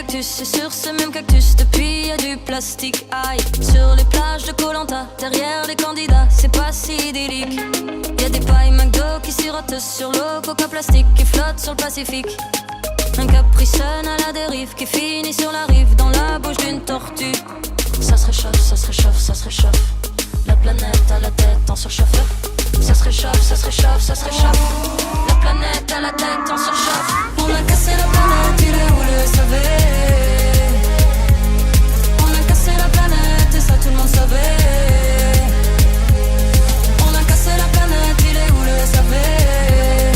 cactus. Et sur ce même cactus, depuis y a du plastique. Aïe, sur les plages de Koh Lanta, derrière les candidats, c'est pas si idyllique. Y a des pailles McDo qui sirotent sur l'eau, coca plastique qui flotte sur le Pacifique. Un Capri Sun à la dérive qui finit sur la rive dans la bouche d'une tortue. Ça se réchauffe, ça se réchauffe, ça se réchauffe. La planète à la tête en surchauffe. Ça se réchauffe, ça se réchauffe, ça se réchauffe. La planète à la tête en surchauffe. On a cassé la planète, il est où le savait? On a cassé la planète et ça tout le monde savait. On a cassé la planète, il est où le savait?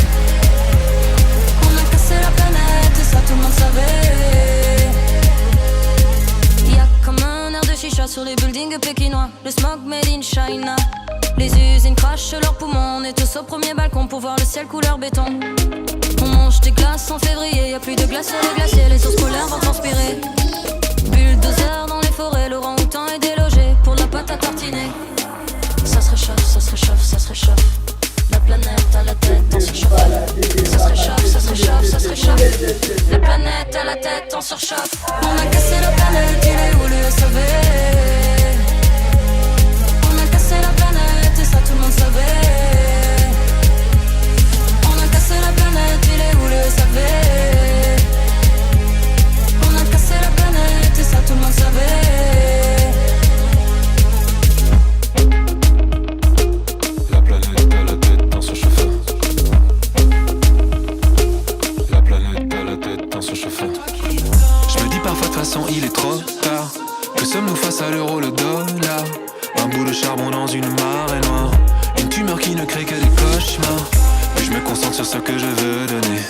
On a cassé la planète et ça tout le monde savait. Y'a comme un air de chicha sur les buildings pékinois. Le smog made in China. Les usines crachent leurs poumons. On est tous au premier balcon pour voir le ciel couleur béton. On mange des glaces en février. Y'a plus de glace sur les glaciers. Les ours polaires vont transpirer. Bulldozer dans les forêts. L'orang-outan est délogé pour la pâte à tartiner. Ça se réchauffe, ça se réchauffe, ça se réchauffe. La planète à la tête en surchauffe. Ça se réchauffe, ça se réchauffe, ça se réchauffe. La planète à la tête en surchauffe. On a cassé la planète, il est où le savait? On a cassé la planète et ça tout le monde savait. On a cassé la planète, il est où le savait? On a cassé la planète et ça tout le monde savait. La planète à la tête en surchauffant. La planète à la tête en surchauffant. Je me dis parfois de toute façon il est trop tard. Que sommes-nous face à l'euro, le dollar? Un bout de charbon dans une marée noire. Une tumeur qui ne crée que des cauchemars. Puis je me concentre sur ce que je veux donner.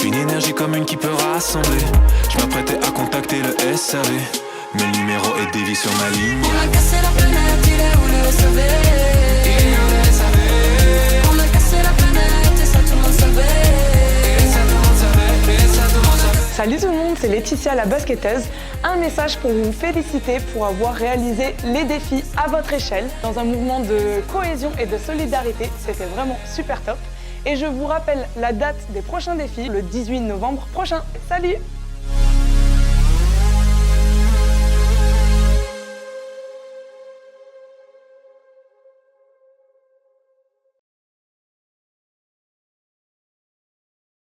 Une énergie commune qui peut rassembler. Je m'apprêtais à contacter le SAV, mais le numéro est dévié sur ma ligne. On a cassé la planète, il est où le savait? Il est où le savait? On a cassé la planète et ça tout le monde savait. Et ça tout le monde savait, et ça tout le monde savait. Salut tout le monde, c'est Laetitia la basketteuse. Un message pour vous féliciter pour avoir réalisé les défis à votre échelle dans un mouvement de cohésion et de solidarité. C'était vraiment super top. Et je vous rappelle la date des prochains défis, le 18 novembre prochain. Salut!